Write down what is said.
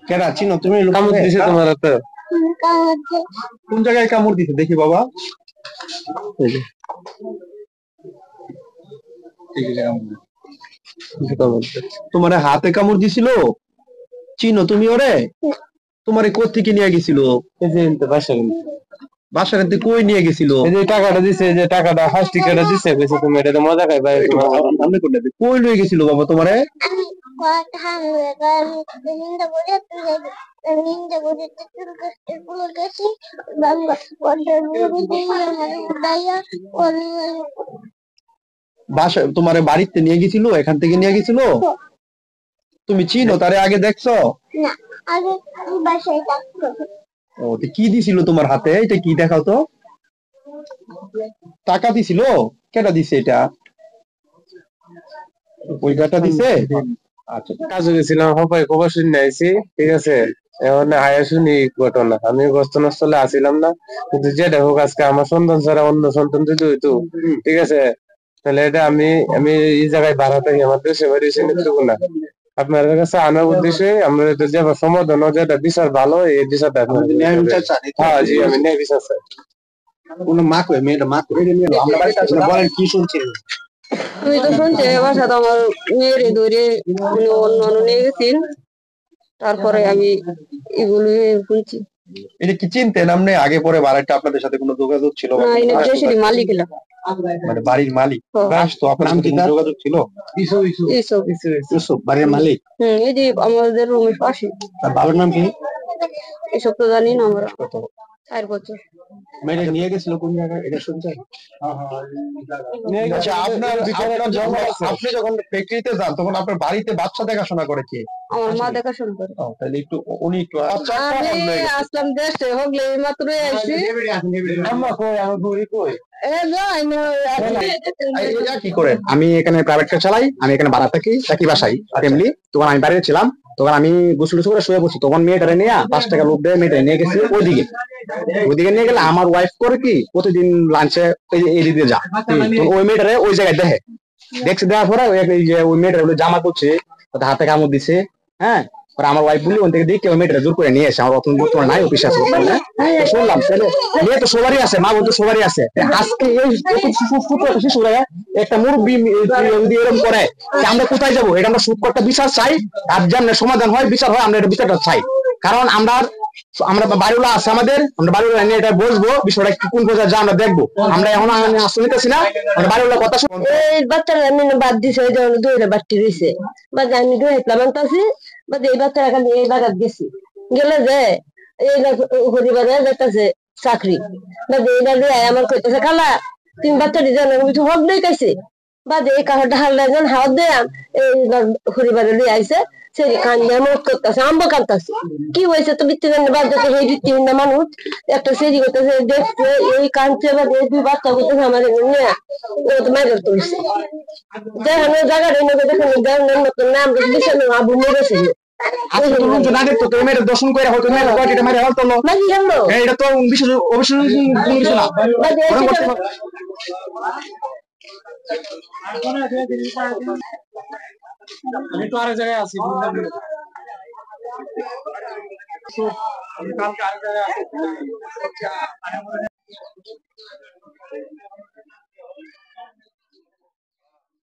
কেডা চিনো তুমি? কামড় দিছে তোমার তো? কোন জায়গায় কামড় দিছে দেখি বাবা। এই যে কামড় দিছে। তোমার হাতে কামড় দিছিল? চিনো তুমি ওরে? তোমারে কোত্থেকে নিয়ে গেছিল? এই যে এনতে বাসা কিন্তু। বাসার হাতে কই নিয়ে গেছিল? এই যে টাকাটা দিছে, এই যে টাকাটা ফার্স্ট টিকেটটা দিছে, বেশি তুমি এটাতে মজা খাইবা তোমার। সামনে কোনটা কই লয়ে গেছিল বাবা তোমারে? বাসা তোমারে বাড়িতে নিয়ে গেছিল? এখান থেকে নিয়ে গেছিল? তুমি চিনো তারে? আগে দেখছো? না, আগে বাসায় থাকতো। ও, তো কি দিছিল তোমার হাতে? এটা কি দেখাও তো। টাকা দিছিল? কেটা দিছে এটা? ওই বেটা দিছে? আচ্ছা, কাজে গেছিলাম, হপাই খবর শুনে আইছি, ঠিক আছে। এখন আয়া শুনি ঘটনা, আমি ঘটনাস্থলে আসিলাম না, কিন্তু যেটা হোক আজকে আমার সন্তান ছাড়া অন্য সন্তান যদি হইতো, ঠিক আছে, তাহলে এটা আমি আমি এই জায়গায় ভাড়া থাকি, আমার দেশে বাড়ি এসে নেত্রকোনা। আপনার কাছে আনার উদ্দেশ্যে আমরা যে সমাধান যেটা বিচার ভালো, এই বিচারটা আপনার। হ্যাঁ জি, আমি ন্যায় বিচার চাই। কোন মা কই? মেয়েটা মা কই? আমরা বাড়িতে আসলে বলেন কি শুনছেন? আমি তো শুনছি বাসাতে আমার মেয়েরে ধরে অন্য অন্য নিয়ে গেছেন, তারপরে আমি এগুলো শুনছি। এটা কি চিনতেন আপনি? আগে পরে বাড়িটা আপনাদের সাথে কোনো যোগাযোগ ছিল? না, এটা দেশেরই মালিক এলা, মানে বাড়ির মালিক আসতো আপনার সাথে কোনো যোগাযোগ ছিল? ইউসুফ বাড়ির মালিক? এই যে আমাদের রুমের পাশে। তার বাবার নাম কি? এসব তো জানি না আমরা। 4 বছর। মেয়েটা নিয়ে গেছিল কোন জায়গায় এটা শুনছেন? আচ্ছা, আপনি যখন ফ্যাক্টরিতে যান তখন আপনার বাড়িতে বাচ্চা দেখাশোনা করে কে? আমার মা দেখাশোনা করে। তাহলে একটু উনি একটু আমি আসলাম দেশে, হগলে মাত্র আইছি। আম্মা কই, আমার বুড়ি কই? কি করেন? আমি এখানে প্রাইভেট কার চালাই, আমি এখানে ভাড়া থাকি, একই বাসায় ফ্যামিলি। তখন আমি বাড়িতে ছিলাম, তখন আমি গোসল করে শুয়ে পড়ছি, তখন মেয়েটারে নিয়ে 5 টাকা লোক দেয়, মেয়েটা নিয়ে গেছি ওইদিকে নিয়ে গেলে আমার ওয়াইফ করে কি প্রতিদিন লাঞ্চে এদিকে যা, ওই মেয়েটারে ওই জায়গায় দেখছে, দেওয়ার পরে ওই মেয়েটারে জামা করছে, হাতে কামড় দিছে। হ্যাঁ, আমার ওয়াইফ বলি ওন থেকে দেখে ওই মেয়েটা জোর করে নিয়ে এসে, আমার অত বর্তমানে নাই অফিস আছে, শুনলাম মেয়ে তো সবারই আছে, মা বলতো সবারই আছে। আজকে এই শিশুরা একটা মুরব্বী এরকম করে, আমরা কোথায় যাবো? এটা আমরা সুৎকরটা বিচার চাই, আর যেমন সমাধান হয় বিচার হয়, আমরা এটা বিচারটা চাই। কারণ আমরা বাড়িওয়ালা আছে আমাদের, আমরা বাড়িওয়ালা নিয়ে এটা বসবো, বিষয়টা কোন পর্যায়ে যা আমরা দেখবো। আমরা এখন আসতে নিতেছি না, আমরা বাড়িওয়ালা কথা শুনবো। এই বাচ্চারা আমি বাদ দিছে, ওই যেমন দৌড়ে বাড়তি রয়েছে, বা আমি দৌড়াইছিলাম আনতাছি, বা এই বাচ্চারা খালি এই বাগাত গেছি, গেলে যে এই পরিবারে যেতেছে চাকরি, বা এইটা দিয়ে আমার কইতেছে খালা তুমি বাচ্চাটি জানো কিছু হক দেয় কাইছে, বা এই কাহটা হাল্লা যেন হাত দেয়াম, এই পরিবারে দিয়ে আইসে সে কান্না মত করতেছে, আম্ব কান্তাছে, কি হয়েছে তো বৃত্তিহীন বাদ যাতে সেই বৃত্তিহীন মানুষ একটা সেরি করতেছে, দেখছে এই কাঁদছে, বা এই দুই বাচ্চা করতেছে আমার নিয়ে ও তো মাইরে তুলছে, যেখানে জায়গাটা দেখেন গ্রামের মতন নাম দিছে আবু মেরেছে। দর্শন করে হয়তো এটা তো বিশেষ অবশ্যই কিছু না। আমি তো আরেক জায়গায় আছি, কালকে আরেক জায়গায় আছি।